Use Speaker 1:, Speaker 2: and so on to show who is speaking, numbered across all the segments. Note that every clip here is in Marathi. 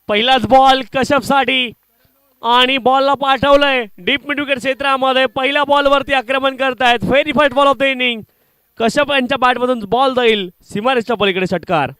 Speaker 1: पहिलाच बॉल कश्यपसाठी आणि बॉलला पाठवलंय डीप मिड विकेट क्षेत्रामध्ये. पहिल्या बॉलवरती आक्रमण करतायत. Very first ball of the inning. Kashyap यांच्या बॅटमधून बॉल जाईल सीमारेषच्या पलीकडे षटकार.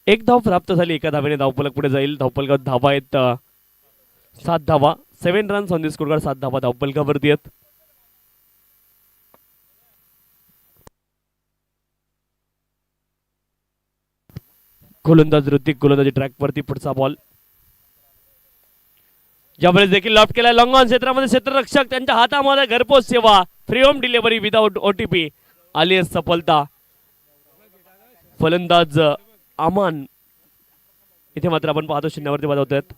Speaker 1: एक धाव प्राप्त झाली. एका धावेने धावफलक पुढे जाईल. धावफलकात धावा आहेत 7 धावा. 7 runs on the score card. 7 धावा धावफलकावरती आहेत. गोलंदाज ऋतिक गोलंदाजी ट्रॅक वरती. पुढचा बॉल ज्यावेळेस देखील लॉफ्ट केला लॉंग ऑन क्षेत्रामध्ये. क्षेत्ररक्षक त्यांच्या हातामध्ये घरपोच सेवा. Free home delivery without OTP आली आहे सफलता. फलंदाज अमान इथे मात्र आपण पाहतो शून्यावरती वाजवतात.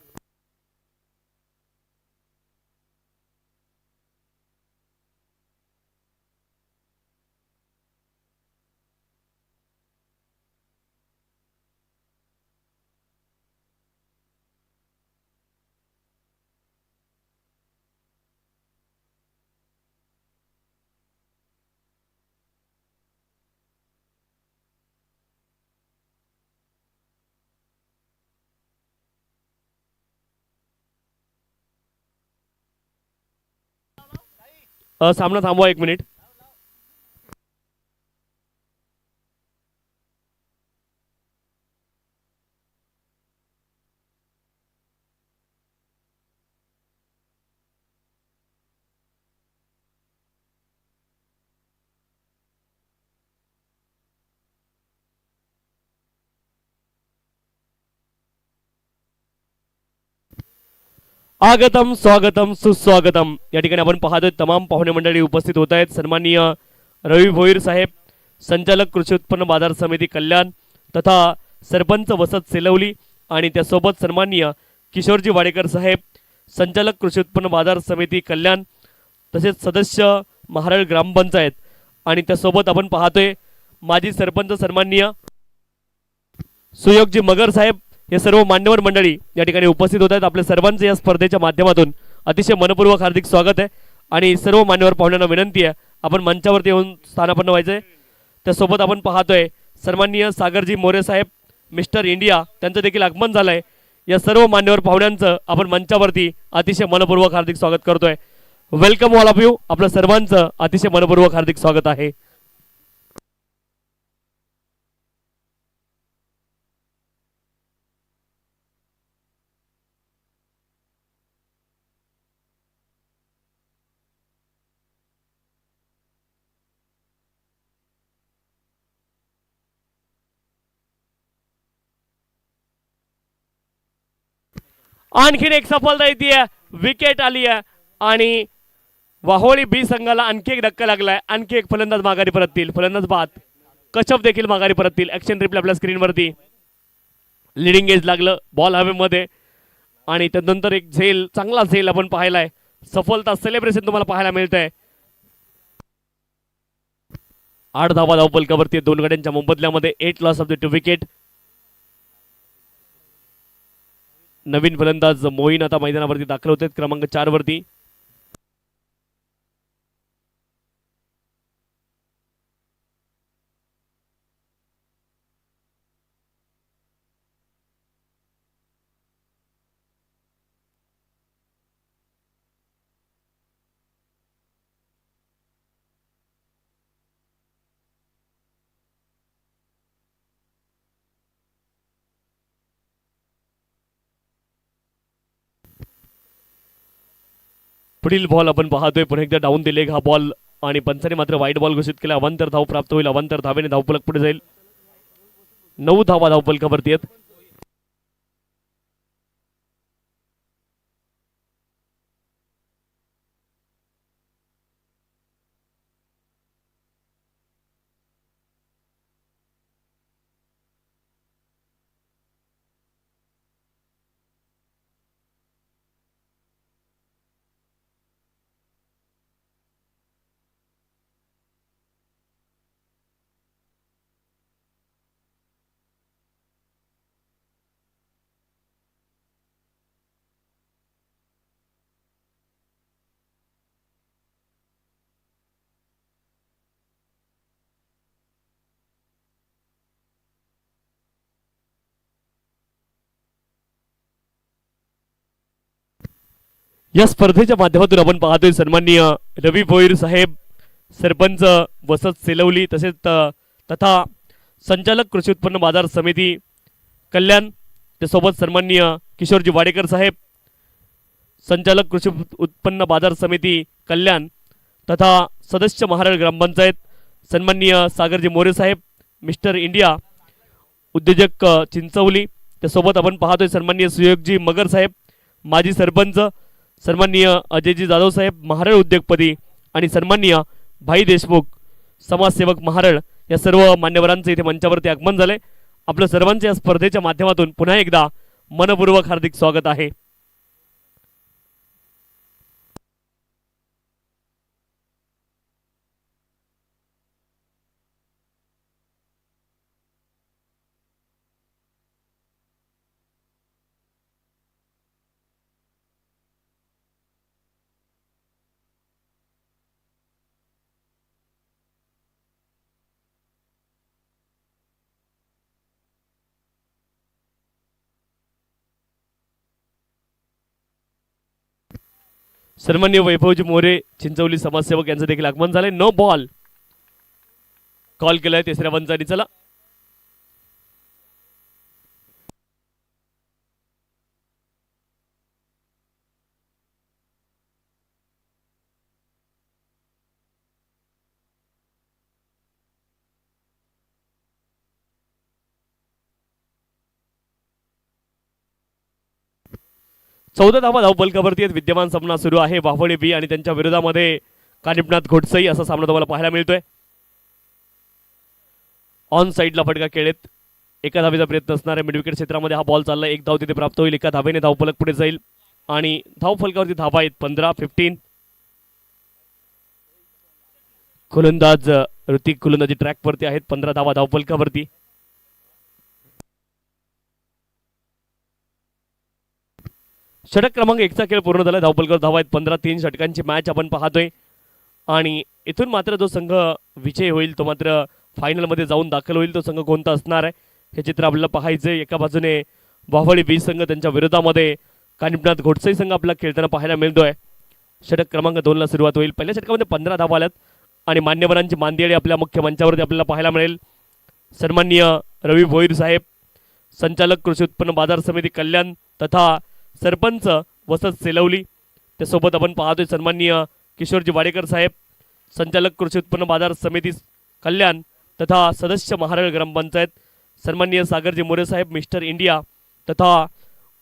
Speaker 1: सामना थांबवा 1 मिनिट. आगतम स्वागतम सुस्वागतम. या ठिकाणी आपण पाहतोय तमाम पाहुणे मंडळी उपस्थित होत आहेत. सन्माननीय रवी भोईर साहेब, संचालक कृषी उत्पन्न बाजार समिती कल्याण तथा सरपंच वसत सेलवली आणि त्यासोबत सन्माननीय किशोरजी वाडेकर साहेब, संचालक कृषी उत्पन्न बाजार समिती कल्याण तसेच सदस्य महाराळ ग्रामपंचायत आणि त्यासोबत आपण पाहतोय माजी सरपंच सन्माननीय सुयोगजी मगर साहेब. हे सर्व मान्यवर मंडळी या ठिकाणी उपस्थित होत आहेत. आपल्या सर्वांचे या स्पर्धेच्या माध्यमातून अतिशय मनपूर्वक हार्दिक स्वागत आहे आणि सर्व मान्यवर पाहुण्यांना विनंती आहे आपण मंचावरती येऊन स्थानापन्न व्हायचे. त्यासोबत आपण पाहतोय सन्माननीय सागरजी मोरे साहेब, मिस्टर इंडिया, त्यांचं देखील आगमन झालंय. या सर्व मान्यवर पाहुण्यांचं आपण मंचावरती अतिशय मनपूर्वक हार्दिक स्वागत करतोय. Welcome all of you. आपल्या सर्वांचं अतिशय मनपूर्वक हार्दिक स्वागत आहे. आणखीन एक सफलता येते. विकेट आली आहे आणि वाहोळी बी संघाला आणखी एक धक्का लागलाय. आणखी एक फलंदाज माघारी परततील. फलंदाज बाद. कश्यप देखील माघारी परततील. ऍक्शन रिप्ले आपल्या स्क्रीनवरती. लिडिंग एज लागलं बॉल हवेमध्ये आणि त्यानंतर एक झेल, चांगला झेल आपण पाहिलाय. सफलता सेलिब्रेशन तुम्हाला पाहायला मिळतंय. 8 धावा धावफलकावरती 2 गड्यांच्या मोबदल्यामध्ये. 8 लॉस ऑफ द 2 विकेट. नवीन फलंदाज मोईन आता मैदानावरती दाखल होते क्रमांक 4 वरती. पुढील बॉल आपण पाहतोय पुन्हा एकदा डाऊन दिले हा बॉल आणि पंचाने मात्र वाईट बॉल घोषित केला. अवांतर धाव प्राप्त होईल. अवांतर धावेने धावफलक पुढे जाईल. 9 धावा धावफलकावरती आहेत. या स्पर्धेच्या माध्यमातून आपण पाहतोय सन्माननीय रवी भोईर साहेब, सरपंच वसत सेलवली, तसेच तथा संचालक कृषी उत्पन्न बाजार समिती कल्याण, त्यासोबत सन्माननीय किशोरजी वाडेकर साहेब, संचालक कृषी उत्पन्न बाजार समिती कल्याण, तथा सदस्य महाराळ ग्रामपंचायत सन्माननीय सागरजी मोरे साहेब, मिस्टर इंडिया उद्योजक चिंचवली, त्यासोबत आपण पाहतोय सन्माननीय सुयोगजी मगर साहेब, माजी सरपंच सन्माननीय अजयजी जाधव साहेब महाराळ उद्योगपती, आणि सन्माननीय भाई देशमुख समाजसेवक महाराळ, या सर्व मान्यवरांचे इथे मंचावरती आगमन झाले. आपलं सर्वांचे या स्पर्धेच्या माध्यमातून पुन्हा एकदा मनपूर्वक हार्दिक स्वागत आहे. सन्माननीय वैभवजी मोरे चिंचवली समाजसेवक यांचं देखील आगमन झाले. नो बॉल कॉल केलाय तिसऱ्या पंचानी. चला चौदा धावा धावफलकावरती आहेत. विद्यमान सामना सुरू आहे. वाफळे बी आणि त्यांच्या विरोधामध्ये कानिपनाथ घोटसई असा सामना तुम्हाला पाहायला मिळतोय. ऑन साईडला फटका खेळत एका धावेचा प्रयत्न असणार आहे. मिडविकेट क्षेत्रामध्ये हा बॉल चालला. एक धाव तिथे प्राप्त होईल. एका धावेने धावफलक पुढे जाईल आणि धावफलकावरती धावा आहेत 15-15. गोलंदाज ऋतिक गोलंदाजी ट्रॅकवरती आहेत. 15 धावा धावफलकावरती. षटक क्रमांक 1चा खेळ पूर्ण झाला. धावफलकावर धावा आहेत 15. 3 षटकांची मॅच आपण पाहतोय आणि इथून मात्र जो संघ विजय होईल तो मात्र फायनलमध्ये जाऊन दाखल होईल. तो संघ कोणता असणार आहे हे चित्र आपल्याला पाहायचंय. एका बाजूने वाफळे बी संघ, त्यांच्या विरोधामध्ये कानिपनाथ घोटसई संघ आपल्याला खेळताना पाहायला मिळतोय. षटक क्रमांक 2ला सुरुवात होईल. पहिल्या षटकामध्ये 15 धावा आल्यात आणि मान्यवरांची मांदियाळी आपल्या मुख्य मंचावरती आपल्याला पाहायला मिळेल. सन्माननीय रवी भोईर साहेब, संचालक कृषी उत्पन्न बाजार समिती कल्याण तथा सरपंच वसत सेलवली, त्यासोबत आपण पाहतोय सन्माननीय किशोरजी वाडेकर साहेब, संचालक कृषी उत्पन्न बाजार समिती कल्याण तथा सदस्य महाराळ ग्रामपंचायत सन्माननीय सागरजी मोरे साहेब, मिस्टर इंडिया तथा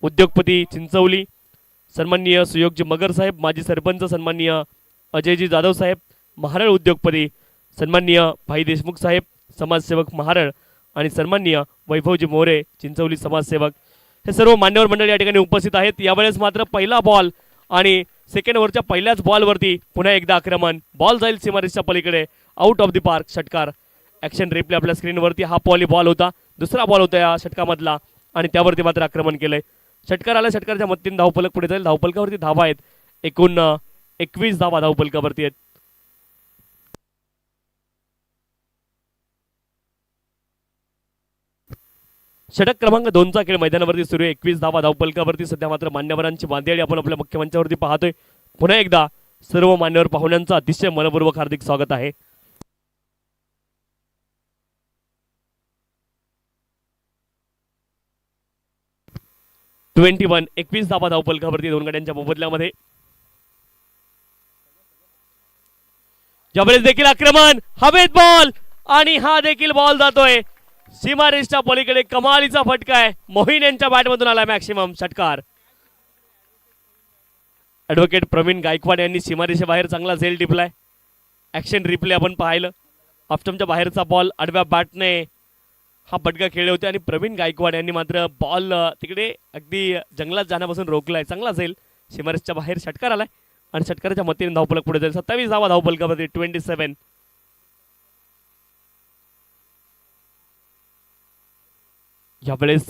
Speaker 1: उद्योगपती चिंचवली सन्माननीय सुयोगजी मगर साहेब, माजी सरपंच सन्माननीय अजयजी जाधव साहेब महाराळ उद्योगपती, सन्माननीय भाई देशमुख साहेब समाजसेवक महाराळ, आणि सन्माननीय वैभवजी मोरे चिंचवली समाजसेवक, हे सर्व मान्यवर मंडळी या ठिकाणी उपस्थित आहेत. यावेळेस मात्र पहिला बॉल आणि सेकंड ओव्हरच्या पहिल्याच बॉलवरती पुन्हा एकदा आक्रमण. बॉल जाईल सीमारेषच्या पलीकडे, आउट ऑफ द पार्क. षटकार ॲक्शन रिप्ले आपल्या स्क्रीनवरती. हा बॉल होता, दुसरा बॉल होता या षटकामधला आणि त्यावरती मात्र आक्रमण केलंय. षटकार आला. षटकारच्या मदतीने धावफलक पुढे जाईल. धावफलकावरती धावा आहेत एकूण 21 धावा धावफलकावरती आहेत. षटक क्रमांक 2चा खेळ मैदानावरती सुरू आहे. 21 धावा धावफलकावरती. सध्या मात्र मान्यवरांची मांदियाळी आपण आपल्या मुख्यमंचावरती पाहतोय. पुन्हा एकदा सर्व मान्यवर पाहुण्यांचं अतिशय मनपूर्वक हार्दिक स्वागत आहे. ट्वेंटी 21 धावा धावफलकावरती दोन गाड्यांच्या मोबदल्यामध्ये. यावेळेस देखील आक्रमण, हवेत बॉल आणि हा देखील बॉल जातोय सीमारेषच्या पलीकडे. कमालीचा फटका आहे. मोहीन यांच्या बॅटमधून आला मॅक्सिमम षटकार. ॲडव्होकेट प्रवीण गायकवाड यांनी सीमारेषेबाहेर चांगला झेल टिपलाय. ॲक्शन रिप्ले आपण पाहिलं. ऑफस्टंपच्या बाहेरचा बॉल आडव्या बॅटने हा फटका खेळले होते आणि प्रवीण गायकवाड यांनी मात्र बॉल तिकडे अगदी जंगलात जाण्यापासून रोखलाय. चांगला झेल. सीमारेषच्या बाहेर षटकार आलाय आणि षटकाराच्या मतीने धावफलक पुढे जाईल. 27 धावा धावफलकावरती. 27. यावेळेस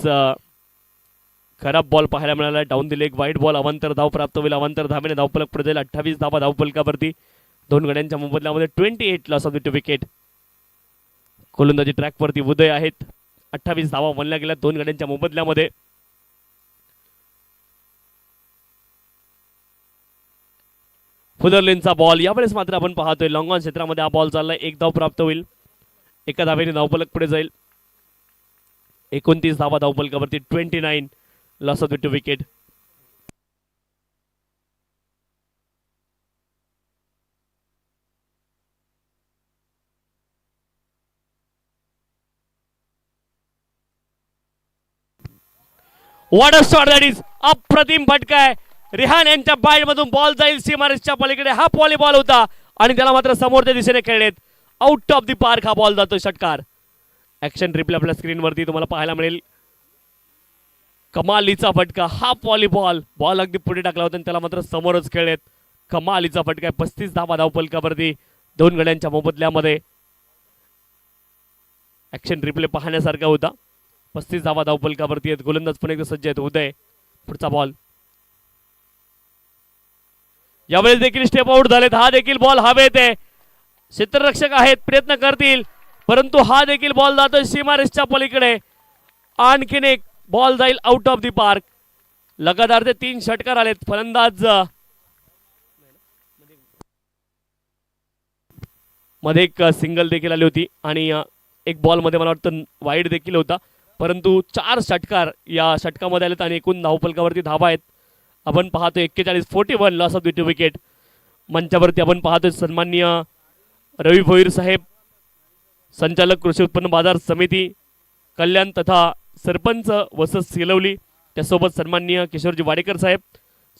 Speaker 1: खराब बॉल पाहायला मिळाला. डाऊन द लेग वाईट बॉल. अवांतर धाव प्राप्त होईल. अवांतर धावेने धावफलक पुढे जाईल. 28 धावा धावफलकावरती. दोन गड्यांच्या मोबदल्यामध्ये 28 लॉस ऑफ द विकेट. गोलंदाजी ट्रॅकवरती उदय आहेत. 28 धावा म्हणल्या गेल्या दोन गड्यांच्या मोबदल्यामध्ये. फुदरलेनचा बॉल यावेळेस मात्र आपण पाहतोय लॉंग ऑन क्षेत्रामध्ये हा बॉल चाललाय. एक धाव प्राप्त होईल. एका धावेने धावफलक पुढे जाईल. 29 धावा धावफलकावरती 29 loss of the 2 wicket. What a shot that is. अप्रतिम फटका आहे. रिहान यांच्या बाईट मधून बॉल जाईल सीमारेषच्या पलीकडे. हा व्हॉलीबॉल होता आणि त्याला मात्र समोरच्या दिशेने खेळलेत. आउट ऑफ द पार्क हा बॉल जातो. षटकार. ऍक्शन रिप्ले आपल्या स्क्रीनवरती तुम्हाला पाहायला मिळेल. कमालीचा फटका. हा व्हॉलीबॉल बॉल अगदी पुढे टाकला होता आणि त्याला मात्र समोरच खेळलेत. कमालीचा फटका आहे. 35 धावा धावफलकावरती 2 गड्यांच्या मोबदल्यामध्ये. ऍक्शन रिप्ले पाहण्यासारखा होता. 35 धावा धावफलकावरती आहेत. गोलंदाज पण एकदा सज्ज आहेत. उदय पुढचा बॉल. यावेळेस देखील स्टेप आउट झालेत. हा देखील बॉल हवेत आहे. क्षेत्ररक्षक आहेत प्रयत्न करतील परंतु हा देखील बॉल जातोय सीमारेषच्या पलीकडे. आणखीन एक बॉल जाईल आउट ऑफ द पार्क. लगातार ते 3 षटकार आलेत. फलंदाज मध्ये एक सिंगल देखील आली होती आणि एक बॉल मध्ये मला वाटतं वाईड देखील होता परंतु 4 षटकार या षटकामध्ये आलेत आणि एकूण धावफलकावरती धावा आहेत. आपण पाहतोय 41 लॉस ऑफ द 2 विकेट. मंचावरती आपण पाहतोय सन्माननीय रवी भोईर साहेब, संचालक कृषी उत्पन्न बाजार समिती कल्याण तथा सरपंच वसत सिलवली, त्यासोबत सन्माननीय किशोरजी वाडेकर साहेब,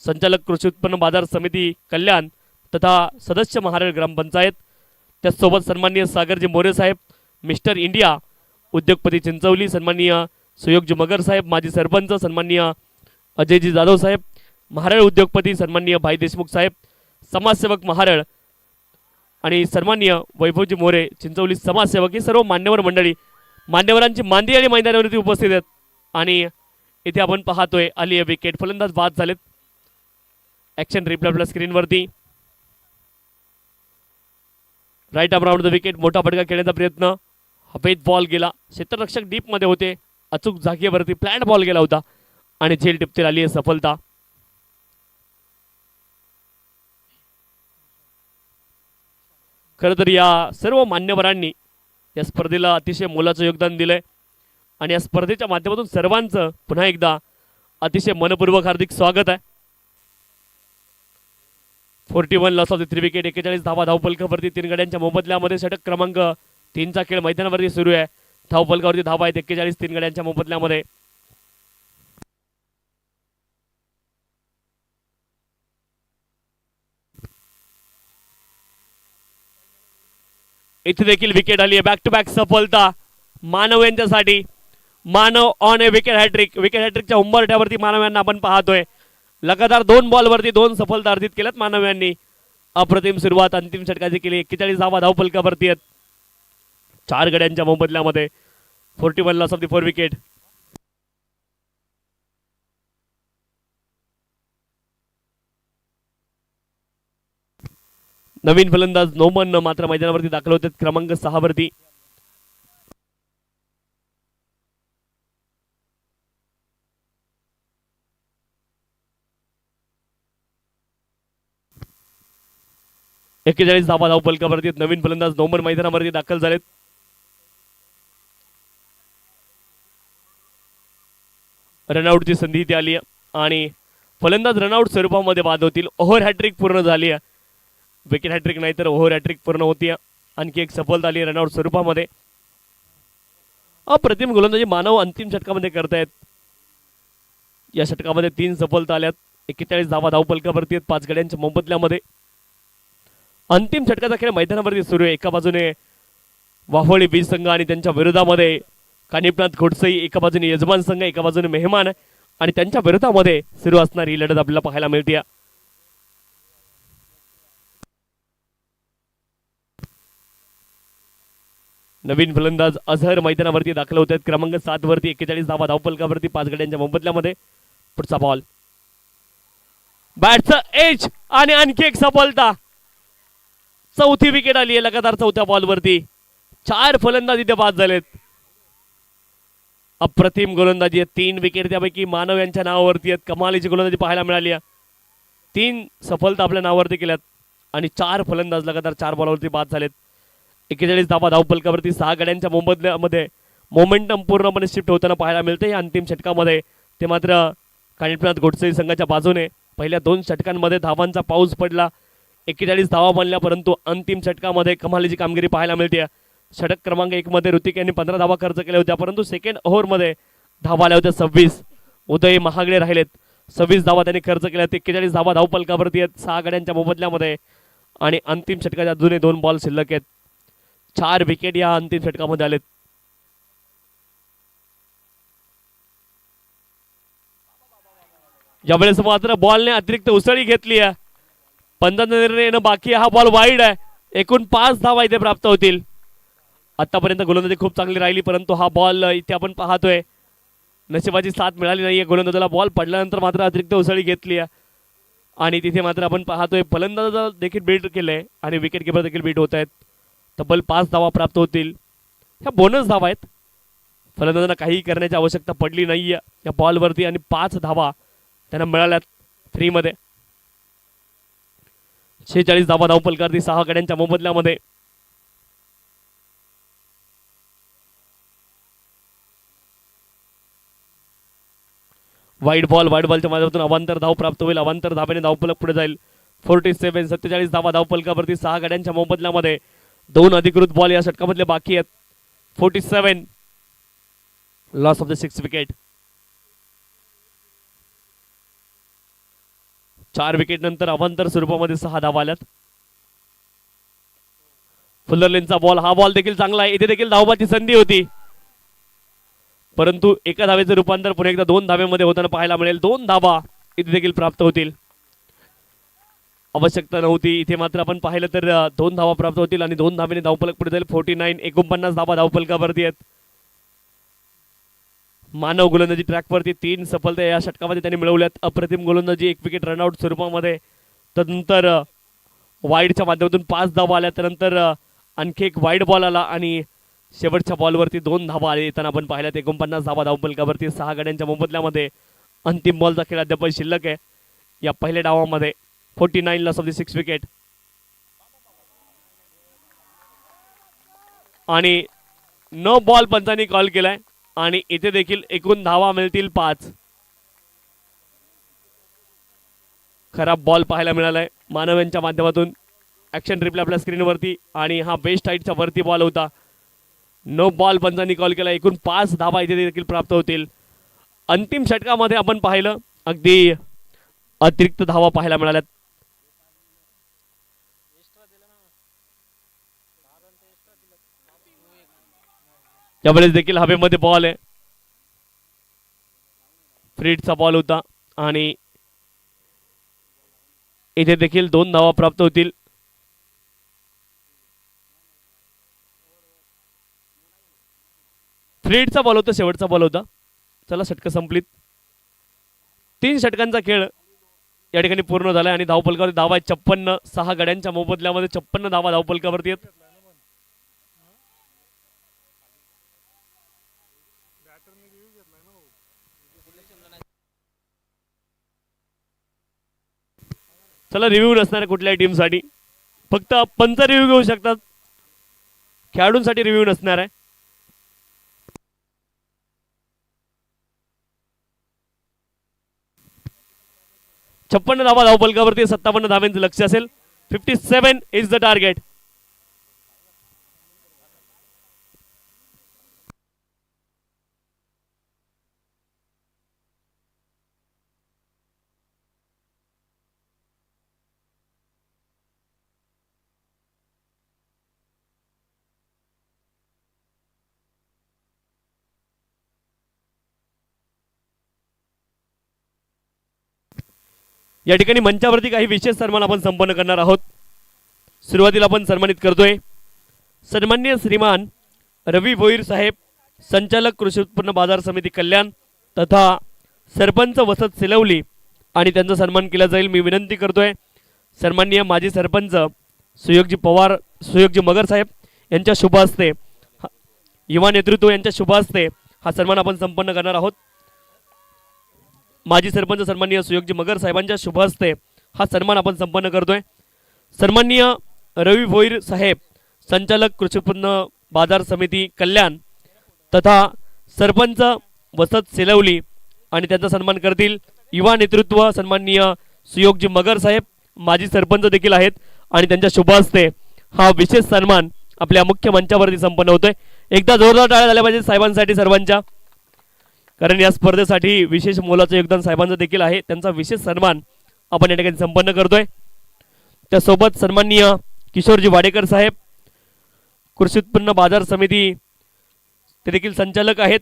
Speaker 1: संचालक कृषी उत्पन्न बाजार समिती कल्याण तथा सदस्य महाराष्ट्र ग्रामपंचायत, त्यासोबत सन्माननीय सागरजी मोरे साहेब, मिस्टर इंडिया उद्योगपती चिंचवली, सन्माननीय सुयोगजी मगर साहेब, माजी सरपंच सन्माननीय अजयजी जाधव साहेब, महाराळ उद्योगपती सन्माननीय भाई देशमुख साहेब, समाजसेवक महाराळ आणि सन्माननीय वैभवजी मोरे चिंचवली समाजसेवक, ही सर्व मान्यवर मंडळी मान्यवरांची मांदी आणि मैदानावरती उपस्थित आहेत. आणि इथे आपण पाहतोय आली आहे विकेट. फलंदाज बाद झालेत. ऍक्शन रिप्ले आपल्या स्क्रीनवरती. Right arm round the wicket. मोठा फटका खेळण्याचा प्रयत्न. हवेत बॉल गेला. क्षेत्ररक्षक डीप मध्ये होते. अचूक जागेवरती प्लॅन बॉल गेला होता आणि झेल टिपतील आली आहे सफलता. खरं तर या सर्व मान्यवरांनी या स्पर्धेला अतिशय मोलाचं योगदान दिलंय आणि या स्पर्धेच्या माध्यमातून सर्वांचं पुन्हा एकदा अतिशय मनपूर्वक हार्दिक स्वागत आहे. 41 लॉस ऑफ द 3 विकेट. 41 धावा धावफलकावरती 3 गड्यांच्या मोबदल्यामध्ये. षटक क्रमांक 3चा खेळ मैदानावरती सुरू आहे. धावफलकावरती धावा आहेत 41 3 गड्यांच्या मोबदल्यामध्ये. इथे देखील विकेट आली आहे. बॅक टू बॅक सफलता मानव यांच्यासाठी. Manav on a wicket hat trick. Wicket हॅट्रिकच्या उंबरठ्यावरती मानव यांना आपण पाहतोय. लगातार 2 बॉलवरती 2 सफलता अर्जित केल्यात मानव यांनी. अप्रतिम सुरुवात अंतिम षटकाची केली. 41 धावा धावफलकावरती आहेत 4 गड्यांच्या मोबदल्यामध्ये. 41 लॉस ऑफ द 4 विकेट. नवीन फलंदाज नोमन मात्र मैदानावरती दाखल होते क्रमांक 6 वरती. एक्केचाळीस धावा धावफलकावरती नवीन फलंदाज नोमन मैदानावरती दाखल झालेत. रनआउटची संधी इथे आली आणि फलंदाज रनआउट स्वरूपामध्ये बाद होतील. ओव्हर हॅट्रिक पूर्ण झाली आहे. विकेट हॅट्रिक नाही तर ओव्हर हॅट्रिक पूर्ण होती. आणखी एक सफलता आली रनआउट स्वरूपामध्ये. अप्रतिम गोलंदाजी मानव अंतिम षटकामध्ये करतायत. या षटकामध्ये 3 सफलता आल्यात. 41 धावा धावफलकावरती आहेत 5 गड्यांच्या मोबदल्यामध्ये. अंतिम षटकाचा खेळ मैदानावरती सुरू आहे. एका बाजूने वाहोळी बीज संघ आणि त्यांच्या विरोधामध्ये कानिपनाथ घोडसई, एका बाजूने यजमान संघ, एका बाजूने मेहमान आणि त्यांच्या विरोधामध्ये सुरू असणारी लढत आपल्याला पाहायला मिळते. नवीन फलंदाज अझहर मैदानावरती दाखल होत आहेत क्रमांक 7 वरती. 41 धावा धावफलकावरती 5 गड्यांच्या मोबदल्यामध्ये. पुढचा बॉल. बॅटचं एज आणि आणखी एक सफलता. 4थी विकेट आली आहे लगातार 4थ्या बॉलवरती. 4 फलंदाज इथे बाद झालेत. अप्रतिम गोलंदाजी आहे. 3 विकेट त्यापैकी मानव यांच्या नावावरती आहेत. कमालीची गोलंदाजी पाहायला मिळाली आहे. 3 सफलता आपल्या नावावरती केल्यात. आणि 4 फलंदाज लगातार 4 बॉलवरती बाद झालेत. 41 धावा धावफलकावरती 6 गड्यांच्या मोबदल्यामध्ये मोमेंटम पूर्णपणे शिफ्ट होताना पाहायला मिळते. या अंतिम षटकामध्ये ते मात्र कानिटनाथ गोडसे संघाच्या बाजूने पहिल्या 2 षटकांमध्ये धावांचा पाऊस पडला. 41 धावा बनल्या, परंतु अंतिम षटकामध्ये कमालीची कामगिरी पाहायला मिळते. षटक क्रमांक 1 मध्ये ऋतिक यांनी 15 धावा खर्च केल्या होत्या, परंतु सेकंड ओव्हरमध्ये धावा आल्या होत्या 26. उदय महागडे राहिलेत, 26 धावा त्यांनी खर्च केल्या. 41 धावा धावफलकावरती आहेत 6 गड्यांच्या मोबदल्यामध्ये आणि अंतिम षटकाच्या अजूनही 2 बॉल शिल्लक आहेत. 4 विकेट या अंतिम षटकामध्ये आलेत. यावेळेस मात्र बॉलने अतिरिक्त उसळी घेतली आहे. पंचांचा निर्णय येणं बाकी आहे. हा बॉल वाईड आहे. एकूण 5 धावा इथे प्राप्त होतील. आतापर्यंत गोलंदाजी खूप चांगली राहिली, परंतु हा बॉल इथे आपण पाहतोय नशिबाची साथ मिळाली नाहीये गोलंदाजाला. बॉल पडल्यानंतर मात्र अतिरिक्त उसळी घेतली आहे आणि तिथे मात्र आपण पाहतोय फलंदाजाला देखील बीट केलंय आणि विकेट किपर देखील बीट होत आहेत. तब्बल 5 धावा प्राप्त होतील. ह्या बोनस धावा आहेत. फलंदाजांना काही करण्याची आवश्यकता पडली नाहीये या बॉलवरती आणि 5 धावा त्यांना मिळाल्यात फ्रीमध्ये. 46 धावा धावफलकावरती 6 गड्यांच्या मोबदल्यामध्ये. वाईट बॉलच्या माध्यमातून अवांतर धाव प्राप्त होईल. अवांतर धावेने धावफलक पुढे जाईल. 47 47 धावा धावफलकावरती 6 गड्यांच्या मोबदल्यामध्ये 2 अधिकृत बॉल या षटकामधले बाकी आहेत. 47 loss of the 6 wicket. 4 wicket नंतर अवांतर स्वरूपामध्ये 6 धावा आल्यात. फुल्लरलेनचा बॉल, हा बॉल देखील चांगला आहे. इथे देखील धावबाची संधी होती, परंतु एका धावेचे रूपांतर पुन्हा एकदा 2 धावेमध्ये होताना पाहायला मिळेल. 2 धावा इथे देखील प्राप्त होतील. आवश्यकता नव्हती, इथे मात्र आपण पाहिलं तर 2 धावा प्राप्त होतील आणि 2 धावेने धावफलक पुढे जाईल. 49 धावा धावफलकावरती आहेत. मानव गोलंदाजी ट्रॅकवरती 3 सफलता या षटकामध्ये त्यांनी मिळवल्यात. अप्रतिम गोलंदाजी, 1 विकेट रनआउट स्वरूपामध्ये. त्यानंतर वाईडच्या माध्यमातून 5 धावा आल्या. त्यानंतर आणखी एक वाईड बॉल आला आणि शेवटच्या बॉलवरती 2 धावा आले येताना आपण पाहिल्यात. 49 धावा धावफलकावरती 6 गड्यांच्या मोबदल्यामध्ये. अंतिम बॉलचा खेळ अद्याप शिल्लक आहे या पहिल्या डावामध्ये. 49 लॉस ऑफ द 6 विकेट. आणि नो बॉल पंचांनी कॉल केलाय आणि इथे देखील एकूण धावा मिळतील 5. खराब बॉल पाहायला मिळालाय मानव यांच्या माध्यमातून. ऍक्शन रिप्ले आपल्या स्क्रीनवरती आणि हा वेस्ट हाईटच्या वरती बॉल होता. नो बॉल पंचांनी कॉल केला. एकूण 5 धावा इथे देखील प्राप्त होतील. अंतिम षटकामध्ये आपण पाहिलं अगदी अतिरिक्त धावा पाहायला मिळाल्यात. यावेळेस देखील हवेमध्ये बॉल आहे. फ्रीडचा बॉल होता आणि इथे देखील 2 धावा प्राप्त होतील. फ्रीडचा बॉल होता, शेवटचा बॉल होता. चला षटक संपलीत. 3 षटकांचा खेळ या ठिकाणी पूर्ण झालाय आणि धावफलकावरती धावा 56. 6 गड्यांच्या मोबदल्यामध्ये 56 धावा धावफलकावरती आहेत. चला रिव्ह्यू नसणार कुठल्याही टीमसाठी, फक्त पंच रिव्ह्यू घेऊ शकतात. खेळाडूंसाठी रिव्ह्यू नसणार आहे. छप्पन्न धावा धावफलकावरती 57 धाव्यांचं लक्ष असेल. 57 इज द टार्गेट. या ठिकाणी मंचावरती काही विशेष सन्मान आपण संपन्न करणार आहोत. सुरुवातीला आपण सन्मानित करतोय सन्माननीय श्रीमान रवी भोईर साहेब, संचालक कृषी उत्पन्न बाजार समिती कल्याण तथा सरपंच वसत सिलवली, आणि त्यांचा सन्मान केला जाईल. मी विनंती करतोय सन्माननीय माजी सरपंच सुयोगजी मगर साहेब यांच्या शुभ हस्ते, युवा नेतृत्व यांच्या शुभ हस्ते हा सन्मान आपण संपन्न करणार आहोत. माजी सरपंच सन्माननीय सुयोगजी मगर साहेबांच्या शुभ हस्ते हा सन्मान आपण संपन्न करतोय. सन्माननीय रवी भोईर साहेब, संचालक कृषी उत्पन्न बाजार समिती कल्याण तथा सरपंच वसत सेलवली आणि त्यांचा सन्मान करतील युवा नेतृत्व सन्माननीय सुयोगजी मगर साहेब, माजी सरपंच देखील आहेत आणि त्यांच्या शुभ हस्ते हा विशेष सन्मान आपल्या मुख्य मंचावरती संपन्न होतोय। एकदा जोरदार टाळ्या झाल्या पाहिजे साहेबांसाठी सर्वांच्या, कारण या स्पर्धेसाठी विशेष मोलाचं योगदान साहेबांचं देखील आहे। त्यांचा विशेष सन्मान आपण या ठिकाणी संपन्न करतोय। त्यासोबत सन्माननीय किशोरजी वाडेकर साहेब, कृषी उत्पन्न बाजार समिती ते देखील संचालक आहेत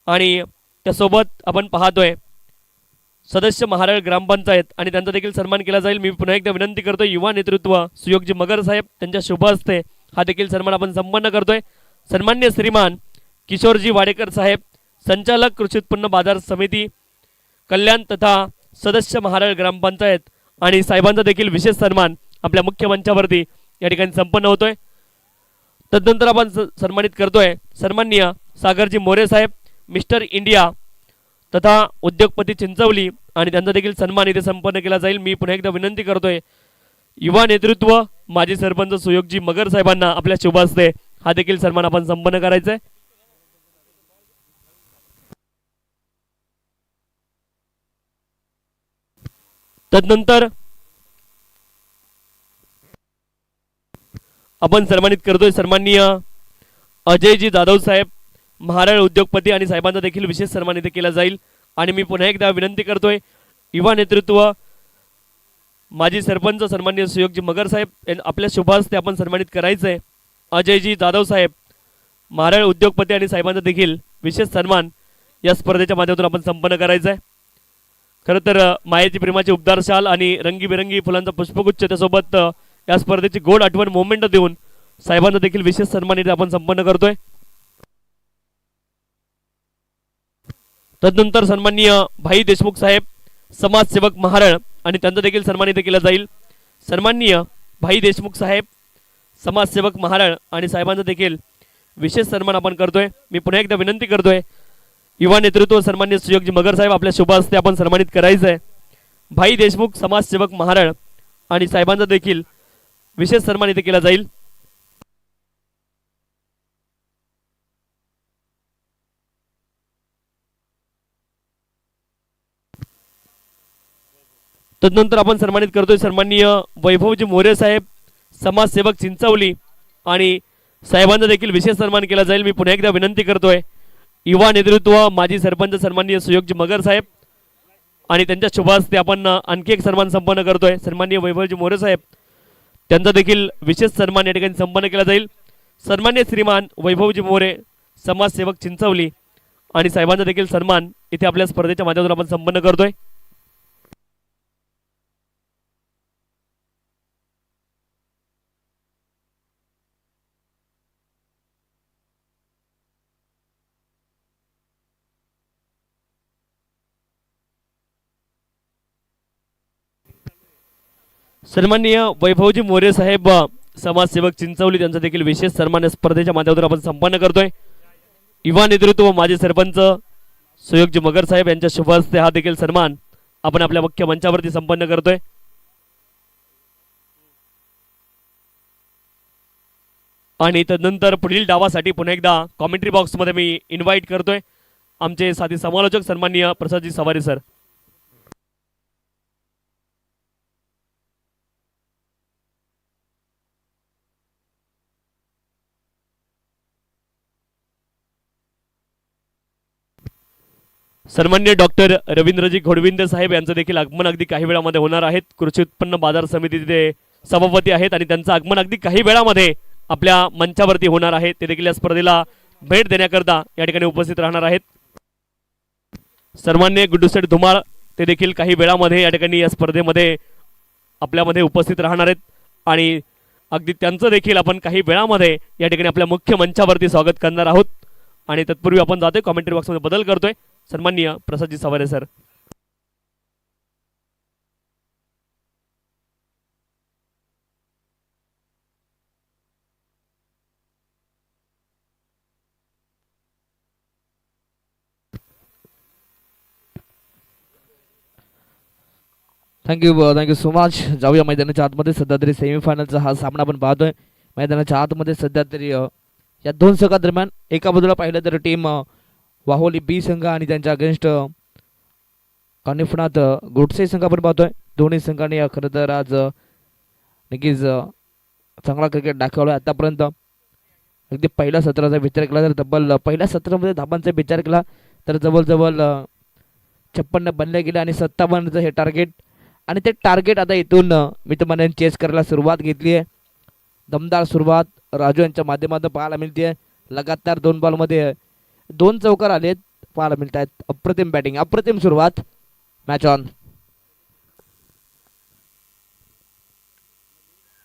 Speaker 1: आणि त्यासोबत आपण पाहतोय सदस्य महाराळ ग्रामपंचायत आणि त्यांचा देखील सन्मान केला जाईल। मी पुन्हा एकदा विनंती करतोय युवा नेतृत्व सुयोगजी मगर साहेब, त्यांच्या शुभ हस्ते हा देखील सन्मान आपण संपन्न करतोय। सन्मान्य श्रीमान किशोरजी वाडेकर साहेब, संचालक कृषी उत्पन्न बाजार समिती कल्याण तथा सदस्य महाराळ ग्रामपंचायत आणि साहेबांचा देखील विशेष सन्मान आपल्या मुख्य मंचावरती या ठिकाणी संपन्न होतोय। तदनंतर आपण सन्मानित करतोय सन्माननीय सागरजी मोरे साहेब, मिस्टर इंडिया तथा उद्योगपती चिंचवली आणि त्यांचा देखील सन्मान इथे संपन्न केला जाईल। मी पुन्हा एकदा विनंती करतोय युवा नेतृत्व माजी सरपंच सुयोगजी मगर साहेबांना आपल्या शुभ हस्ते हा देखील सन्मान आपण संपन्न करायचा आहे। तदनंतर आपण सन्मानित करतोय सन्माननीय अजयजी जाधव साहेब, महाराळ उद्योगपती आणि साहेबांचा देखील विशेष सन्मान इथे केला जाईल। आणि मी पुन्हा एकदा विनंती करतोय युवा नेतृत्व माजी सरपंच सन्माननीय सुयोगजी मगर साहेब आपल्या शुभ हस्ते आपण सन्मानित करायचंय। अजयजी जाधव साहेब, महाराळ उद्योगपती आणि साहेबांचा देखील विशेष सन्मान या स्पर्धेच्या माध्यमातून आपण संपन्न करायचा आहे। खरं तर मायेची प्रेमाची उबदार शाल आणि रंगीबेरंगी फुलांचा पुष्पगुच्छ त्यासोबत या स्पर्धेची गोड आठवण मोमेंट देऊन साहेबांचा देखील विशेष सन्मान इथे आपण संपन्न करतोय। तदनंतर सन्माननीय भाई देशमुख साहेब, समाजसेवक महाराळ आणि त्यांचा देखील सन्मान इथे केला जाईल। सन्माननीय भाई देशमुख साहेब, समाजसेवक महाराळ आणि साहेबांचा देखील विशेष सन्मान आपण करतोय। मी पुन्हा एकदा विनंती करतोय युवा नेतृत्व सन्माननीय सुयोगजी मगर साहेब आपल्या शुभ हस्ते आपण सन्मानित करायचं आहे। भाई देशमुख, समाजसेवक महाराळ आणि साहेबांचा देखील विशेष सन्मान इथे केला जाईल। तदनंतर आपण सन्मानित करतोय सन्माननीय वैभवजी मोरे साहेब, समाजसेवक चिंचवली आणि साहेबांचा देखील विशेष सन्मान केला जाईल। मी पुन्हा एकदा विनंती करतोय युवा नेतृत्व माजी सरपंच सन्माननीय सुयोगजी मगर साहेब आणि त्यांच्या शुभ हस्ते आपण आणखी एक सन्मान संपन्न करतोय। सन्माननीय वैभवजी मोरे साहेब, त्यांचा देखील विशेष सन्मान या ठिकाणी संपन्न केला जाईल। सन्माननीय श्रीमान वैभवजी मोरे, समाजसेवक चिंचवली आणि साहेबांचा देखील सन्मान इथे आपल्या स्पर्धेच्या माध्यमातून आपण संपन्न करतोय। सन्माननीय वैभवजी मोरे साहेब, समाजसेवक चिंचवली त्यांचा देखील विशेष सन्मान स्पर्धेच्या माध्यमातून आपण संपन्न करतोय। युवा नेतृत्व माजी सरपंच सुयोगजी मगर साहेब यांच्या शुभ हस्ते हा देखील सन्मान आपण आपल्या मुख्य मंचावरती संपन्न करतोय। आणि तदनंतर पुढील डावासाठी पुन्हा एकदा कॉमेंट्री बॉक्समध्ये मी इन्व्हाइट करतोय आमचे साथी समालोचक सन्माननीय प्रसादजी सवारे सर। सन्माननीय डॉक्टर रवींद्रजी घोडविंदे साहेब यांचं देखील आगमन अगदी काही वेळामध्ये होणार आहेत। कृषी उत्पन्न बाजार समितीचे सभापती आहेत आणि त्यांचं आगमन अगदी काही वेळामध्ये आपल्या मंचावरती होणार आहे। ते देखील या स्पर्धेला भेट देण्याकरता या ठिकाणी उपस्थित राहणार आहेत। सन्माननीय गुड्डूसेठ धुमाळ ते देखील काही वेळामध्ये या ठिकाणी या स्पर्धेमध्ये आपल्यामध्ये उपस्थित राहणार आहेत आणि अगदी त्यांचं देखील आपण काही वेळामध्ये या ठिकाणी आपल्या मुख्य मंचावरती स्वागत करणार आहोत। आणि तत्पूर्वी आपण जातोय कॉमेंट्री बॉक्समध्ये बदल करतोय सन्माननीय प्रसादजी सवारे सर।
Speaker 2: Thank you so much. जाऊया मैदानाच्या आतमध्ये. सध्या तरी सेमीफायनलचा हा सामना आपण पाहतोय. मैदानाच्या आतमध्ये सध्या तरी या दोन संघादरम्यान एका बाजूला पाहिलं तर टीम वाहोली बी संघ आणि त्यांच्या अगेन्स्ट कानिफनाथ गोडसे संघ आपण पाहतोय. दोन्ही संघांनी खरं तर आज नक्कीच चांगला क्रिकेट दाखवला आतापर्यंत. अगदी पहिल्या सत्राचा विचार केला तर तब्बल पहिल्या सत्रामध्ये धाबांचा विचार केला तर जवळजवळ 56 बनले गेले आणि 57चं हे टार्गेट. आणि ते टार्गेट आता इथून मी तुम्हाला चेस करायला सुरुवात घेतली आहे. दमदार सुरुवात राजू यांच्या माध्यमातून पाहायला मिळते. लगातार 2 बॉलमध्ये 2 चौकार आलेत पाहायला मिळत आहेत. अप्रतिम बॅटिंग, अप्रतिम सुरुवात. Match on.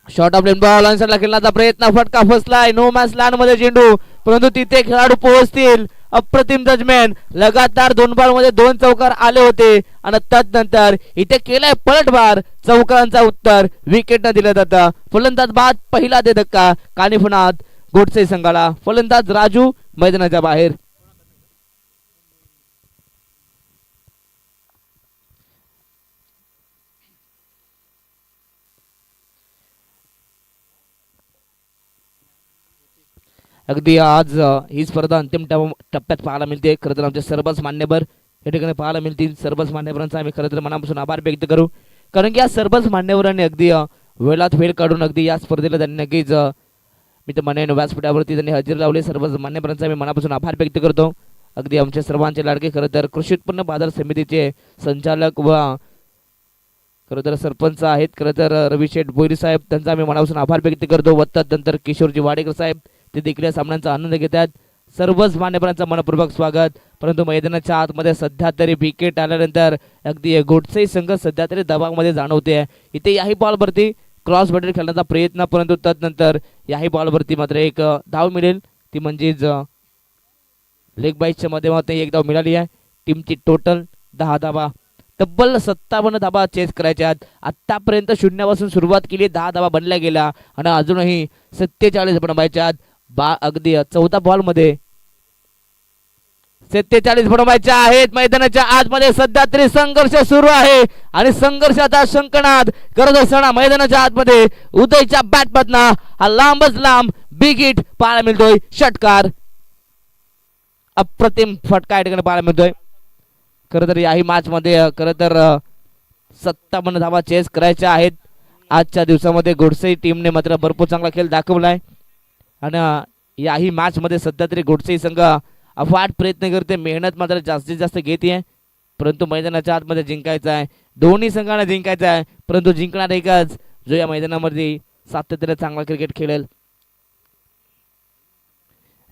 Speaker 2: Short of length ball आन्सरला खेळण्याचा प्रयत्न, फटका फसलाय. नो मॅच लँड मध्ये चेंडू, परंतु तिथे खेळाडू पोहोचतील. अप्रतिम जजमेंट. लगातार 2 बॉलमध्ये 2 चौकार आले होते आणि त्यानंतर इथे केलाय पलटवार. चौकारांचा उत्तर विकेट न दिलं जातं. फलंदाज बाद, पहिला दे धक्का कानिफनाथ गोडसे संघाला. फलंदाज राजू मैदानाच्या बाहेर. अगदी आज ही स्पर्धा अंतिम टप्प्यात पाहायला मिळते. खरं तर आमचे सर्वच मान्यवर या ठिकाणी पाहायला मिळतील. सर्वच मान्यवरांचा आम्ही खरं तर मनापासून आभार व्यक्त करू, कारण की या सर्वच मान्यवरांनी अगदी वेळात वेळ काढून अगदी या स्पर्धेला त्यांनी नक्कीच मी तर म्हणेन व्यासपीठावरती त्यांनी हजेरी लावली. सर्वच मान्यवरांचा मी मनापासून आभार व्यक्त करतो. अगदी आमच्या सर्वांचे लाडके खरं तर कृषी उत्पन्न बाजार समितीचे संचालक व खरं तर सरपंच आहेत खरं तर रवी शेठ भोईर साहेब, त्यांचा आम्ही मनापासून आभार व्यक्त करतो. व त्यानंतर किशोरजी वाडेकर साहेब, ते देखील या सामन्यांचा आनंद घेतात. सर्वच मान्यवरांचं मनपूर्वक स्वागत. परंतु मैदानाच्या आतमध्ये सध्या तरी विकेट आल्यानंतर अगदी गोडसे संघ सध्या तरी दबावामध्ये जाणवते. इथे याही बॉलवरती क्रॉस बॉर्डर खेळण्याचा प्रयत्न, परंतु त्यानंतर याही बॉलवरती मात्र एक धाव मिळेल, ती म्हणजेच लेग बाईटच्या माध्यमातून एक धाव मिळाली आहे. टीमची टोटल 10 धावा, तब्बल 57 धावा चेस करायच्या आहेत. आतापर्यंत शून्यापासून सुरुवात केली, 10 धावा बनल्या गेल्या आणि अजूनही 47 बनवायच्या आहेत. अगदी 14 बॉलमध्ये 47 बनवायच्या आहेत. मैदानाच्या आतमध्ये सध्या तरी संघर्ष सुरू आहे आणि संघर्षाचा शंखनाद करत असताना मैदानाच्या आतमध्ये उदयच्या बॅटमधना हा लांबच लांब बिग हिट पाहायला मिळतोय. षटकार, अप्रतिम फटका या ठिकाणी पाहायला मिळतोय. खरं तर याही मॅच मध्ये खरं तर 57 धावा चेस करायच्या आहेत. आजच्या दिवसामध्ये गोडसे टीमने मात्र भरपूर चांगला खेळ दाखवलाय आणि याही मॅच मध्ये सध्या तरी गोडसे संघ अफाट प्रयत्न करते, मेहनत मात्र जास्तीत जास्त घेते, परंतु मैदानाच्या आतमध्ये जिंकायचं आहे. दोन्ही संघांना जिंकायचं आहे, परंतु जिंकणार एकच जो या मैदानामध्ये सातत्याने चांगला क्रिकेट खेळेल.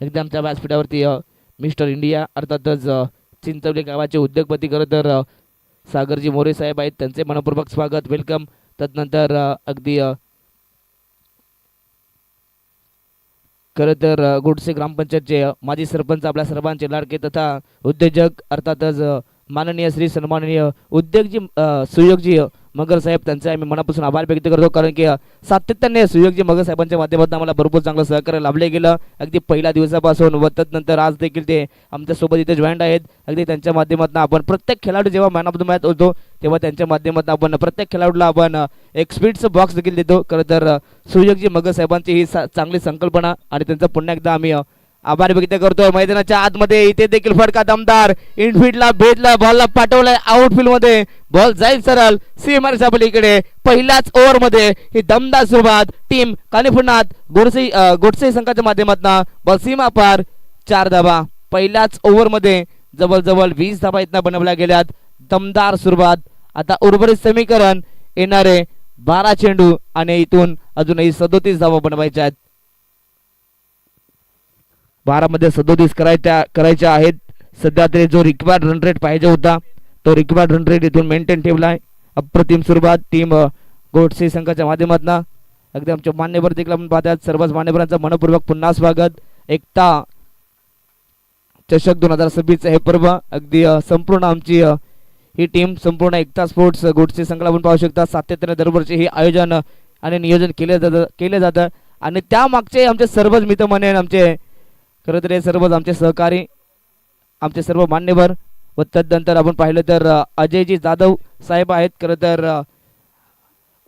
Speaker 2: एकदा आमच्या व्यासपीठावरती मिस्टर इंडिया अर्थातच चिंचवली गावाचे उद्योगपती खरं तर सागरजी मोरे साहेब आहेत, त्यांचे मनपूर्वक स्वागत, वेलकम. त्यानंतर अगदी खरं तर गोडसे ग्रामपंचायतचे माजी सरपंच, आपल्या सर्वांचे लाडके तथा उद्योजक अर्थातच माननीय श्री सन्माननीय उद्योगजी सुयोगजी मगर साहेब, त्यांचे आम्ही मनापासून आभार व्यक्त करतो, कारण की सातत्याने सुयोगजी मगर साहेबांच्या माध्यमातून आम्हाला भरपूर चांगलं सहकार्य लाभले गेलं अगदी पहिल्या दिवसापासून. व त्यानंतर आज देखील ते आमच्यासोबत इथे जॉईंट आहेत. अगदी त्यांच्या माध्यमातून आपण प्रत्येक खेळाडू जेव्हा मॅन ऑफ द मॅच होतो तेव्हा त्यांच्या माध्यमातून आपण प्रत्येक खेळाडूला आपण एक स्पीडचं बॉक्स देखील देतो. खरं तर सुयोगजी मगर साहेबांची ही चांगली संकल्पना आणि त्यांचा पुन्हा एकदा आम्ही आभार व्यक्त करतोय. मैदानाच्या आतमध्ये इथे देखील फटका दमदार, इनफील्डला भेटला, बॉलला पाठवलाय आउटफील्ड मध्ये, बॉल जाईल सरळ सीमारेषा पलीकडे. पहिल्याच ओव्हर मध्ये ही दमदार सुरुवात टीम कानिफनाथ गोडसे संघाच्या माध्यमातून बॉल सीमा पार. 4 धावा पहिल्याच ओव्हर मध्ये, जवळजवळ 20 धावा इथं बनवल्या गेल्यात. दमदार सुरुवात. आता उर्वरित समीकरण येणारे 12 चेंडू आणि इथून अजूनही 37 धावा बनवायच्या आहेत. 12 मध्ये 37 करायच्या आहेत. सध्या तरी जो रिक्वायर्ड रन रेट पाहिजे होता तो रिक्वायर्ड रन रेट इथून मेंटेन ठेवलाय. अप्रतिम सुरुवात टीम गोडसे संघाच्या माध्यमातून. अगदी आमच्या मान्यवर देखील आपण पाहतात. सर्वच मान्यवरांचं मनपूर्वक पुन्हा स्वागत. एकता चषक 2026 हे पर्व अगदी संपूर्ण आमची ही टीम संपूर्ण एकता स्पोर्ट्स गोडसे संघाला आपण पाहू शकता. सातत्याने दरवर्षी हे आयोजन आणि नियोजन केले जातं आणि त्या मागचे आमचे सर्वच मित्र म्हणेन, आमचे खरं तर हे सर्वच आमचे सहकारी, आमचे सर्व मान्यवर. व त्यानंतर आपण पाहिलं तर अजयजी जाधव साहेब आहेत. खरं तर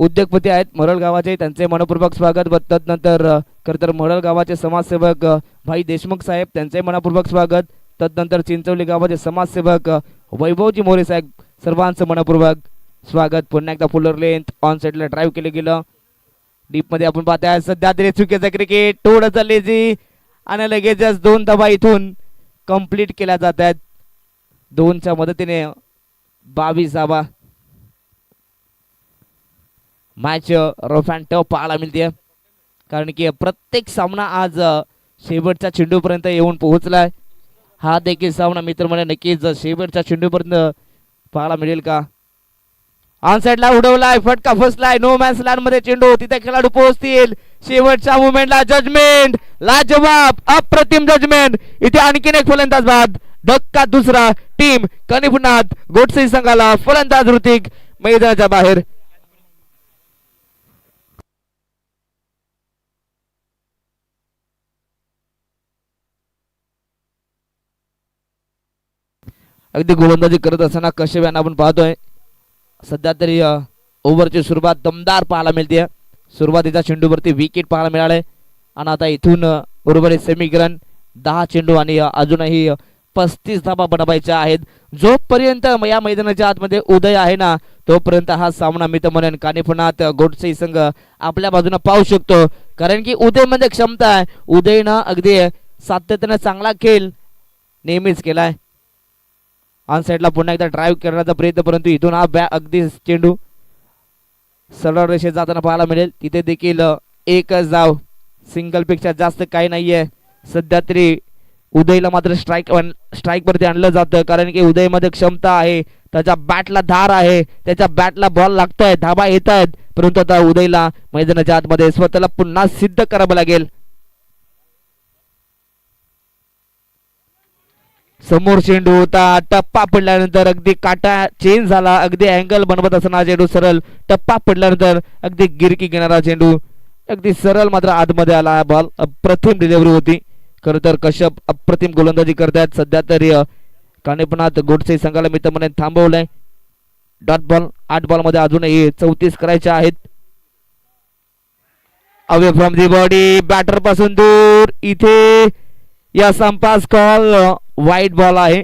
Speaker 2: उद्योगपती आहेत मरळ गावाचे, त्यांचे मनपूर्वक स्वागत. व तदनंतर खरं तर मरळ गावाचे समाजसेवक भाई देशमुख साहेब, त्यांचे मनपूर्वक स्वागत. तदनंतर चिंचवली गावाचे समाजसेवक वैभवजी मोरे साहेब, सर्वांचं मनपूर्वक स्वागत. पुन्हा एकदा फुलर लेंथ ऑन साईडला ड्राईव्ह केलं गेलं. डीप मध्ये आपण पाहताय सध्या तरी चुकीचं क्रिकेट, थोडंसं लेझी आणि लगेचच 2 धावा इथून कंप्लीट केल्या जात आहेत. 2च्या मदतीने 22 धावा. मॅच रफ अँड टफ पाहायला मिळते, कारण की प्रत्येक सामना आज शेवटच्या चेंडूपर्यंत येऊन पोहोचलाय. हा देखील सामना मित्रमंडळी नक्कीच शेवटच्या चेंडूपर्यंत पाहायला मिळेल का. ऑन साइडला उडवलाय, फटका फसलाय, नो मॅन्स लँड मध्ये चेंडू, तिथे खेळाडू पोहोचतील शेवटच्या मुवमेंटला. जजमेंट लाजवाब, अप्रतिम जजमेंट. इथे आणखीन एक फलंदाज बाद, धक्का दुसरा. टीम कनिफनाथ गोडसे संघाला फलंदाज ऋतिक मैदानाच्या बाहेर. अगदी गोलंदाजी करत असताना कश्यप यांना आपण पाहतोय. सध्या तरी ओव्हरची सुरुवात दमदार पाहायला मिळते. सुरुवातीच्या चेंडूवरती विकेट पाहायला मिळाले आणि आता इथून उर्वरित समीकरण 10 चेंडू आणि अजूनही 35 धाबा बनवायच्या आहेत. जोपर्यंत या मैदानाच्या आतमध्ये उदय आहे ना, तोपर्यंत हा सामना मी तर म्हणेन कानिफनाथ गोडसे संघ आपल्या बाजूने पाहू शकतो, कारण की उदयमध्ये क्षमता आहे. उदयनं अगदी सातत्याने चांगला खेळ नेहमीच केलाय. ऑन साइडला पुन्हा एकदा ड्राईव्ह करण्याचा प्रयत्न, परंतु इथून हा अगदी चेंडू सरळ रेषेत जाताना पाहायला मिळेल. तिथे देखील एकच धाव, सिंगल पेक्षा जास्त काही नाहीये. सध्या तरी उदयला मात्र स्ट्राईक वरती आणलं जातं, कारण की उदयमध्ये क्षमता आहे, त्याच्या बॅटला धार आहे, त्याच्या बॅटला बॉल लागतोय, धाबा येत आहेत. परंतु आता उदयला मैदानाच्या आतमध्ये स्वतःला पुन्हा सिद्ध करावं लागेल. समोर चेंडू होता, टप्पा पडल्यानंतर अगदी काटा चेंज झाला, अगदी अँगल बनवत असताना चेंडू सरळ टप्पा पडल्यानंतर अगदी गिरकी घेणारा चेंडू अगदी सरळ मात्र आतमध्ये आला. बॉल अप्रतिम डिलिव्हरी होती. खरं तर कश्यप अप्रतिम गोलंदाजी करतायत. सध्या तरी कानिफनाथ गोडसे संघाला मित्रमंडळी थांबवलंय. डॉट बॉल 8 बॉल मध्ये अजूनही 34 करायचे आहेत. Away from the body, batter पासून दूर. इथे या संपास कॉल वाईट बॉल आहे.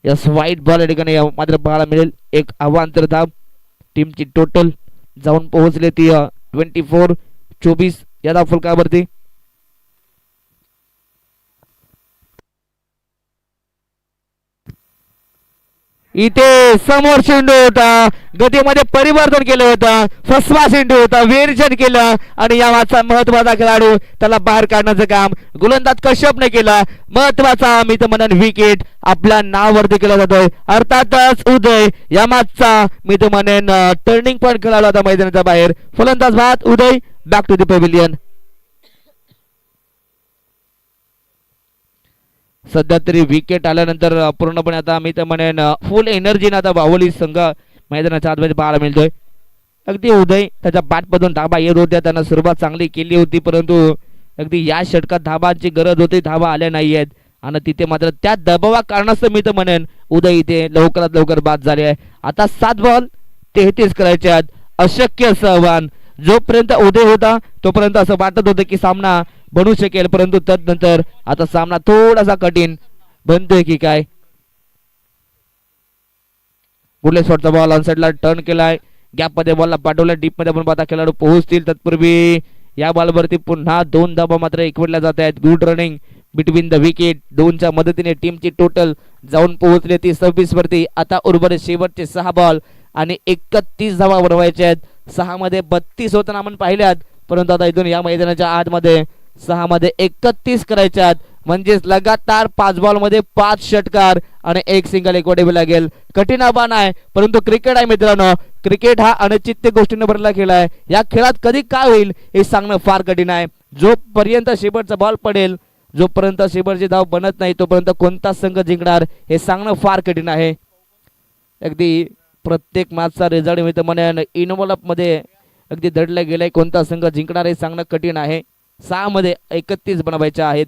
Speaker 2: यस, वाईट बॉल या ठिकाणी मात्र पाहायला मिळेल. एक अवांतर धाव. टीमची टोटल जाऊन पोहोचले ती 24 या धाव फलकावरती. इथे समोर चेंडू होता, गतीमध्ये परिवर्तन केलं होतं, फसवा चेंडू होता, विरजन केलं आणि या मागचा महत्वाचा खेळाडू त्याला बाहेर काढण्याचं काम गोलंदाज कश्यपने केलं. महत्वाचा मी तर म्हणेन विकेट आपल्या नावावरती केला जातोय. अर्थातच उदय या मागचा मी तर म्हणेन टर्निंग पॉइंट खेळाडू होता मैदानाच्या बाहेर. फलंदाज बाद उदय, बॅक टू द पॅव्हिलियन. सध्या तरी विकेट आल्यानंतर पूर्णपणे आता मी तर म्हणेन फुल एनर्जीने आता बाहुली संघ मैदानाच्या आतमध्ये पाहायला मिळतोय. अगदी उदय त्याच्या बॅटमधून धाबा येत होत्या, त्यानं सुरुवात चांगली केली होती, परंतु अगदी या षटकात धाबांची गरज होती, धाबा आल्या नाही आहेत आणि तिथे मात्र त्या दबावा कारणास्तव मी तर म्हणेन उदय इथे लवकरात लवकर बाद झाले आहे. आता 7 बॉल 33 करायचे आहेत. अशक्य असं आव्हान. जोपर्यंत उदय होता तोपर्यंत असं वाटत होतं की सामना बनू शकेल, परंतु तदनंतर आता सामना थोडासा कठीण बनतोय की काय. पुढल्या शॉटचा बॉल ऑन साइडला टर्न केलाय, गॅप मध्ये बॉलला पाठवलाय. डीप मध्ये आपण पाहता खेळाडू पोहोचतील. तत्पूर्वी या बॉलवरती पुन्हा 2 धाबा मात्र एकवटल्या जात आहेत. Good running between the wicket. 2च्या मदतीने टीमची टोटल जाऊन पोहोचले ती 26 वरती. आता उर्वरित शेवटचे 6 बॉल आणि 31 धावा बनवायचे आहेत. 6 मध्ये 32 होताना आपण पाहिल्यात, परंतु आता इथून या मैदानाच्या आतमध्ये 6 मध्ये 31 करायचे आहेत. म्हणजेच लगातार 5 बॉल मध्ये 5 षटकार आणि 1 सिंगल एकवटावे लागेल. कठीण आव्हान आहे, परंतु क्रिकेट आहे मित्रांनो. क्रिकेट हा अनिश्चित गोष्टीने भरलेला खेळ आहे. या खेळात कधी काय होईल हे सांगणं फार कठीण आहे. जोपर्यंत शेवटचा बॉल पडेल, जोपर्यंत शेवटची धाव बनत नाही, तोपर्यंत कोणता संघ जिंकणार हे सांगणं फार कठीण आहे. अगदी प्रत्येक मॅचचा रिझल्ट मी तर म्हणेन इनवॉल्व मध्ये अगदी दडला गेलाय. कोणता संघ जिंकणार हे सांगणं कठीण आहे. 6 मध्ये 31 बनवायचे आहेत.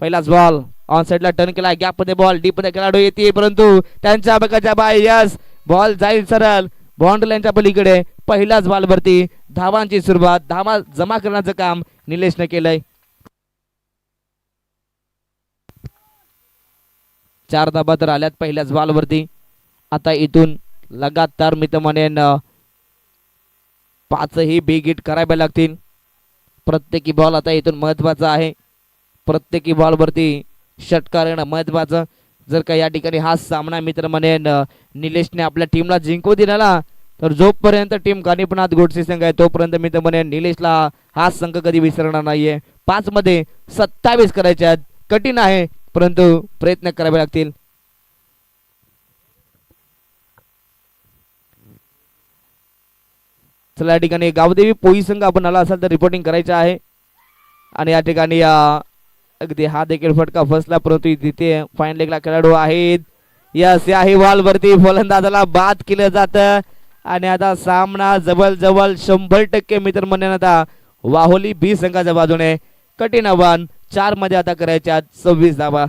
Speaker 2: पहिलाच बॉल ऑन साइडला टर्न केला, गॅप मध्ये बॉल, डीप मध्ये खेळाडू येते परंतु त्यांच्या बघाच्या बाय यस बॉल जाईल सरळ बाउंड्री लाईनच्या पलीकडे. पहिलाच बॉल वरती धावांची सुरुवात, धावा जमा करण्याचं काम निलेशने केलंय. 4 धाबा तर आल्यात पहिल्याच बॉल वरती. आता इथून लगातार मी तर म्हणेन 5ही बिग हिट करावे लागतील. प्रत्येकी बॉल आता इथून महत्वाचा आहे. प्रत्येकी बॉल वरती षटकार येणं महत्वाचं. जर का या ठिकाणी हा सामना मित्र म्हणेन निलेशने आपल्या टीमला जिंकू दिला ना, तर जोपर्यंत टीम कानिपनाथ गोडसे संघ आहे तोपर्यंत मी तर म्हणेन निलेशला हा संघ कधी विसरणार नाहीये. 5 मध्ये 27 करायचे आहेत. कठीण आहे परंतु प्रयत्न करावे लागतील. चला या ठिकाणी गावदेवी पोई संघ आपण आला असाल तर रिपोर्टिंग करायचं आहे. आणि या ठिकाणी अगदी हा देखील फटका फसला परंतु तिथे फाईन लेगला खेळाडू आहेत. यस याही बॉल वरती फलंदाजाला बाद केलं जातं आणि आता सामना जवळ 100% मित्र म्हणून आता वाहोली बी संघाच्या बाजूने. कठीण आव्हान 4 मध्ये आता करायच्या 26 धावा.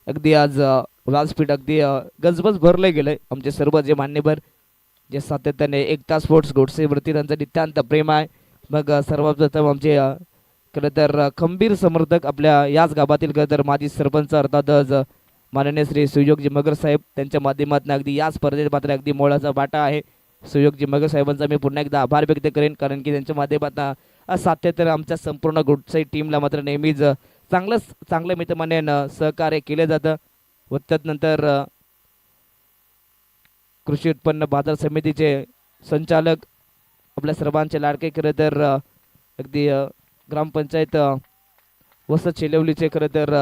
Speaker 2: अगदी आज व्यासपीठ अगदी गजबज भरले गेले. आमचे सर्व जे मान्यवर जे सातत्याने एकता स्पोर्ट्स गोडसेवरती त्यांचं नित्यांत प्रेम आहे. मग सर्वप्रथम आमचे खरं तर खंबीर समर्थक आपल्या याच गावातील खरं तर माजी सरपंच अर्थातच माननीय श्री सुयोगजी मगर साहेब त्यांच्या माध्यमातून अगदी या स्पर्धेत मात्र अगदी मोलाचा वाटा आहे. सुयोगजी मगर साहेबांचा मी पुन्हा एकदा आभार व्यक्त करेन कारण की त्यांच्या माध्यमातून सातत्याने आमच्या संपूर्ण गोडसे टीमला मात्र नेहमीच चांगलं मित्र म्हणेन सहकार्य केले जातं. व त्यानंतर कृषी उत्पन्न बाजार समितीचे संचालक आपल्या सर्वांचे लाडके खरं तर अगदी ग्रामपंचायत वसत शेलवलीचे खरं तर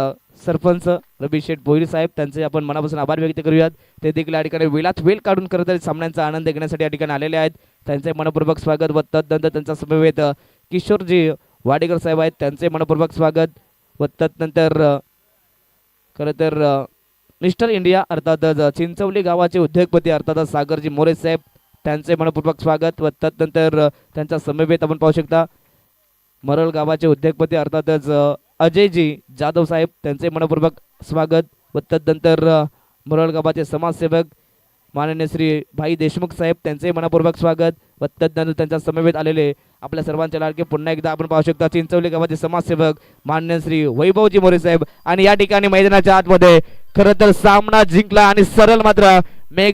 Speaker 2: सरपंच रवी शेठ भोईर साहेब त्यांचे आपण मनापासून आभार व्यक्त करूयात. ते देखील या ठिकाणी वेळात वेळ काढून खरं तर सामन्यांचा आनंद घेण्यासाठी या ठिकाणी आलेले आहेत. त्यांचे मनपूर्वक स्वागत. व तदनंतर त्यांचा समवेत किशोरजी वाडेकर साहेब आहेत त्यांचे मनपूर्वक स्वागत. व तदनंतर खरं तर मिस्टर इंडिया अर्थातच चिंचवली गावाचे उद्योगपती अर्थातच सागरजी मोरे साहेब त्यांचे मनपूर्वक स्वागत. व तदनंतर त्यांचा समवेत आपण पाहू शकता मरळ गावाचे उद्योगपती अर्थातच अजयजी जाधव साहेब त्यांचे मनपूर्वक स्वागत. व तदनंतर मरळ गावाचे समाजसेवक माननीय श्री भाई देशमुख साहेब त्यांचे मनपूर्वक स्वागत. व तदनंतर त्यांच्या समवेत आलेले आपल्या सर्वांचे लाडके पुन्हा एकदा आपण पाहू शकता चिंचवली गावाचे समाजसेवक माननीय श्री वैभवजी मोरे साहेब. आणि या ठिकाणी मैदानाच्या आतमध्ये खरं तर सामना जिंकला आणि सरळ मात्र मेगा